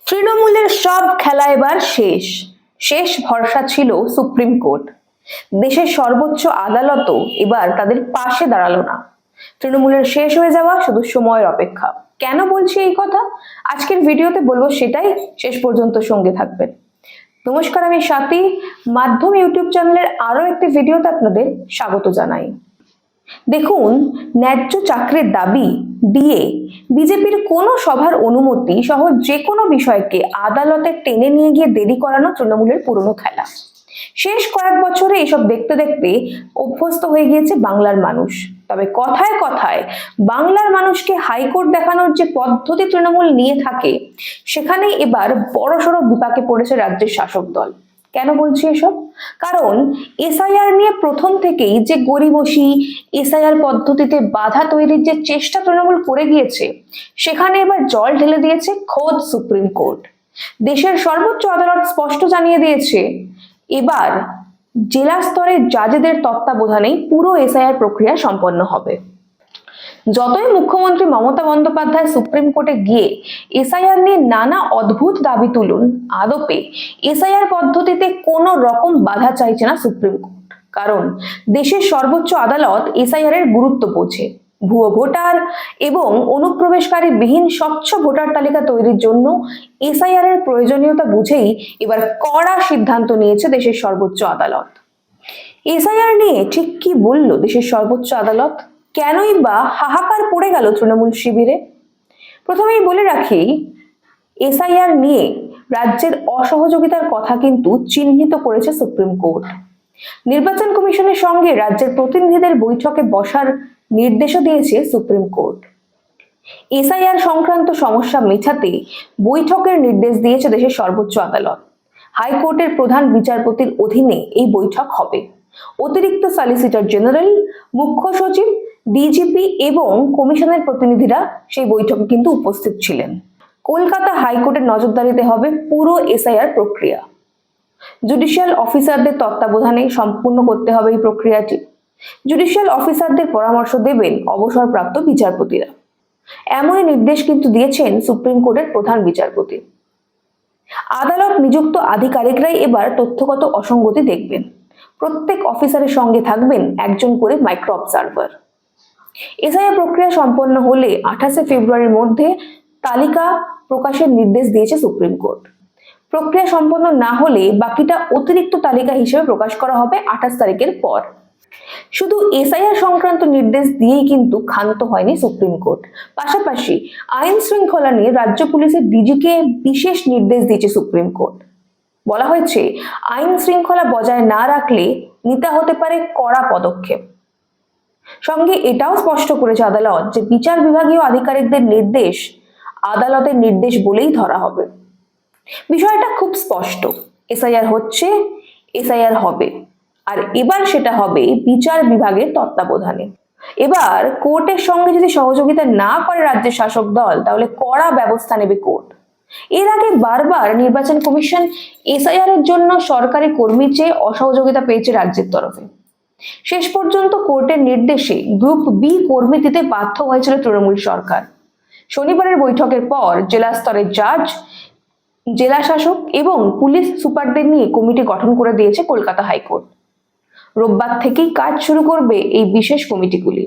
তৃণমূলের সব খেলা এবার শেষ। শেষ ভরসা ছিল সুপ্রিম কোর্ট। দেশের সর্বোচ্চ আদালতও এবার তাদের পাশে দাঁড়ালো না। তৃণমূলের শেষ হয়ে যাওয়া শুধু সময়ের অপেক্ষা। কেন বলছি এই কথা? আজকের ভিডিওতে বলবো সেটাই, শেষ পর্যন্ত সঙ্গে থাকবেন। নমস্কার, আমি স্বাতী। মাধ্যম ইউটিউব চ্যানেলের আরো একটি ভিডিওতে আপনাদের স্বাগত জানাই। দেখুন, ন্যায্য চাকরির দাবি, ডিএ, বিজেপির কোনো সভার অনুমতি সহ যে কোনো বিষয়কে আদালতে টেনে নিয়ে গিয়ে দেরি করানো তৃণমূলের পুরনো খেলা। শেষ কয়েক বছরে এসব দেখতে দেখতে অভ্যস্ত হয়ে গিয়েছে বাংলার মানুষ। তবে কথায় কথায় বাংলার মানুষকে হাইকোর্ট দেখানোর যে পদ্ধতি তৃণমূল নিয়ে থাকে, সেখানেই এবার বড়সড় বিপাকে পড়েছে রাজ্যের শাসক দল। কেন বলছি এসব? কারণ এসআইআর নিয়ে প্রথম থেকেই যে গড়িমসি, এসআইআর পদ্ধতিতে বাধা তৈরির যে চেষ্টা তৃণমূল করে গিয়েছে, সেখানে এবার জল ঢেলে দিয়েছে খোদ সুপ্রিম কোর্ট। দেশের সর্বোচ্চ আদালত স্পষ্ট জানিয়ে দিয়েছে, এবার জেলা স্তরের জাজেদের তত্ত্বাবধানেই পুরো এসআইআর প্রক্রিয়া সম্পন্ন হবে। যতই মুখ্যমন্ত্রী মমতা বন্দ্যোপাধ্যায় সুপ্রিম কোর্টে গিয়ে এসআইআর নিয়ে নানা অদ্ভুত দাবি তুলুন, আদপে এসআইআর পদ্ধতিতে কোনো রকম বাধা চাইছে না সুপ্রিম কোর্ট। কারণ দেশের সর্বোচ্চ আদালত এসআইআর এর গুরুত্ব বোঝে। ভুয়ো ভোটার এবং অনুপ্রবেশকারী বিহীন স্বচ্ছ ভোটার তালিকা তৈরির জন্য এসআইআর এর প্রয়োজনীয়তা বুঝেই এবার কড়া সিদ্ধান্ত নিয়েছে দেশের সর্বোচ্চ আদালত। এসআইআর নিয়ে ঠিক কি বলল দেশের সর্বোচ্চ আদালত? কেনই বা হাহাকার পড়ে গেল তৃণমূল শিবিরে? প্রথমেই বলে রাখি, এসআইআর নিয়ে রাজ্যের অসহযোগিতার কথা কিন্তু চিহ্নিত করেছে সুপ্রিম কোর্ট। নির্বাচন কমিশনের সঙ্গে রাজ্যের প্রতিনিধিদের বৈঠকে বসার নির্দেশও দিয়েছে সুপ্রিম কোর্ট। এসআইআর সংক্রান্ত সমস্যা মেটাতে বৈঠকের নির্দেশ দিয়েছে দেশের সর্বোচ্চ আদালত। হাইকোর্টের প্রধান বিচারপতির অধীনে এই বৈঠক হবে। অতিরিক্ত সলিসিটর জেনারেল, মুখ্য সচিব, ডিজিপি এবং কমিশনের প্রতিনিধিরা সেই বৈঠকে কিন্তু উপস্থিত ছিলেন। কলকাতা হাইকোর্টের নজরদারিতে হবে পুরো এসআইআর প্রক্রিয়া। জুডিশিয়াল অফিসারদের তত্ত্বাবধানে সম্পূর্ণ করতে হবে এই প্রক্রিয়াটি। জুডিশিয়াল অফিসারদের পরামর্শ দেবেন অবসরপ্রাপ্ত বিচারপতিরা। এমনই নির্দেশ কিন্তু দিয়েছেন সুপ্রিম কোর্টের প্রধান বিচারপতি। আদালত নিযুক্ত আধিকারিকরাই এবার তথ্যগত অসঙ্গতি দেখবেন। প্রত্যেক অফিসারের সঙ্গে থাকবেন একজন করে মাইক্রো অবজারভার। এসআইআর প্রক্রিয়া সম্পন্ন হলে 28 ফেব্রুয়ারির মধ্যে তালিকা প্রকাশের নির্দেশ দিয়েছে সুপ্রিম কোর্ট। প্রক্রিয়া সম্পন্ন না হলে বাকিটা অতিরিক্ত তালিকা হিসেবে প্রকাশ করা হবে 28 তারিখের পর। শুধু এসআইআর সংক্রান্ত নির্দেশ দিয়েই কিন্তু ক্ষান্ত হয়নি সুপ্রিম কোর্ট। পাশাপাশি আইন শৃঙ্খলা নিয়ে রাজ্য পুলিশের ডিজিকে বিশেষ নির্দেশ দিয়েছে সুপ্রিম কোর্ট। বলা হয়েছে, আইন শৃঙ্খলা বজায় না রাখলে নিতে হতে পারে কড়া পদক্ষেপ। সঙ্গে এটাও স্পষ্ট করেছে আদালত যে বিচার বিভাগীয় আধিকারিকদের নির্দেশ আদালতের নির্দেশ বলেই ধরা হবে। বিষয়টা খুব স্পষ্ট, এসআইআর হচ্ছে, এসআইআর হবে, আর এবার সেটা হবে বিচার বিভাগের তত্ত্বাবধানে। এবার কোর্টের সঙ্গে যদি সহযোগিতা না করে রাজ্যের শাসক দল, তাহলে কড়া ব্যবস্থা নেবে কোর্ট। এর আগে বারবার নির্বাচন কমিশন এসআইআর এর জন্য সরকারি কর্মীর চেয়ে অসহযোগিতা পেয়েছে রাজ্যের তরফে। শেষ পর্যন্ত কোর্টের নির্দেশে গ্রুপ বি কর্মী দিতে বাধ্য হয়েছিল তৃণমূল সরকার। শনিবারের বৈঠকের পর জেলা স্তরের জাজ, জেলা শাসক এবং পুলিশ সুপারদের নিয়ে কমিটি গঠন করে দিয়েছে কলকাতা হাইকোর্ট। রোববার থেকেই কাজ শুরু করবে এই বিশেষ কমিটিগুলি।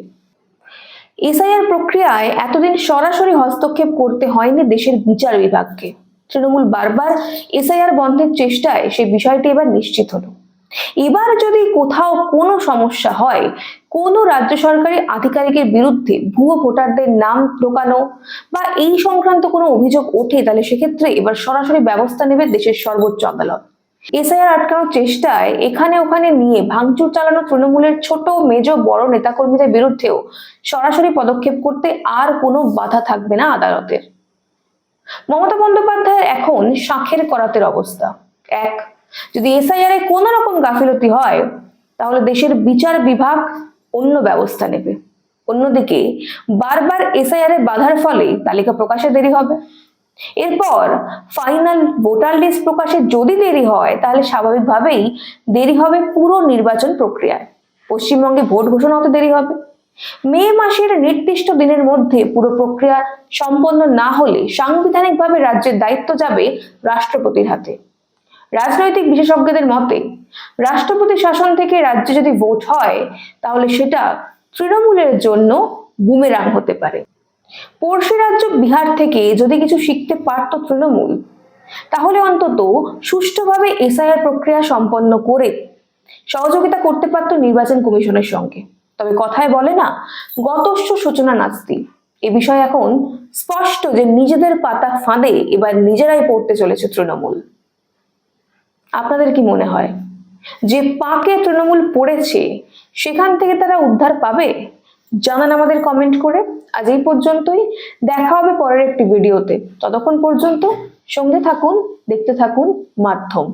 এসআইআর প্রক্রিয়ায় এতদিন সরাসরি হস্তক্ষেপ করতে হয়নি দেশের বিচার বিভাগকে। তৃণমূল বারবার এসআইআর বন্ধের চেষ্টায় সেই বিষয়টি এবার নিশ্চিত হলো। এবার যদি কোথাও কোনো সমস্যা হয়, কোনো রাজ্য সরকারি আধিকারিকের বিরুদ্ধে ভুয়ো ভোটারদের নাম ঢোকানো বা এই সংক্রান্ত কোনো অভিযোগ ওঠে, তাহলে সেক্ষেত্রে এবার সরাসরি ব্যবস্থা নেবে দেশের সর্বোচ্চ আদালত। এসআইআর আটকানোর চেষ্টায় এখানে ওখানে নিয়ে ভাঙচুর চালানো তৃণমূলের ছোট মেজ বড় নেতাকর্মীদের বিরুদ্ধেও সরাসরি পদক্ষেপ করতে আর কোনো বাধা থাকবে না আদালতের। মমতা বন্দ্যোপাধ্যায়ের এখন শাঁখের করাতের অবস্থা। এক, যদি এসআইআর এ কোনো রকম গাফিলতি হয়, তাহলে দেশের বিচার বিভাগ অন্য ব্যবস্থা নেবে। অন্যদিকে বারবার এসআইআর এ বাধার ফলে তালিকা প্রকাশে দেরি হবে। এরপর ফাইনাল ভোটার লিস্ট প্রকাশে যদি দেরি হয়, তাহলে স্বাভাবিকভাবেই দেরি হবে পুরো নির্বাচন প্রক্রিয়ায়। পশ্চিমবঙ্গে ভোট ঘোষণা হতে দেরি হবে। মে মাসের নির্দিষ্ট দিনের মধ্যে পুরো প্রক্রিয়া সম্পন্ন না হলে সাংবিধানিকভাবে রাজ্যের দায়িত্ব যাবে রাষ্ট্রপতির হাতে। রাজনৈতিক বিশেষজ্ঞদের মতে রাষ্ট্রপতি শাসন থেকে রাজ্যে যদি ভোট হয় তাহলে সেটা তৃণমূলের জন্য বুমেরাং হতে পারে। পড়শি রাজ্য বিহার থেকে যদি কিছু শিখতে পারত তৃণমূল, তাহলে অন্তত সুষ্ঠুভাবে এসআইআর প্রক্রিয়া সম্পন্ন করে সহযোগিতা করতে পারত নির্বাচন কমিশনের সঙ্গে। তবে কথায় বলে না, গতস্য সূচনা নাস্তি। এ বিষয়ে এখন স্পষ্ট যে নিজেদের পাতা ফাঁদে এবার নিজেরাই পড়তে চলেছে তৃণমূল। আপনাদের কি মনে হয়, যে পাকে তৃণমূল পড়েছে সেখান থেকে তারা উদ্ধার পাবে? জানান আমাদের কমেন্ট করে। আজ এই পর্যন্তই, দেখা হবে পরের একটি ভিডিওতে। ততক্ষণ পর্যন্ত সঙ্গে থাকুন, দেখতে থাকুন মাধ্যম।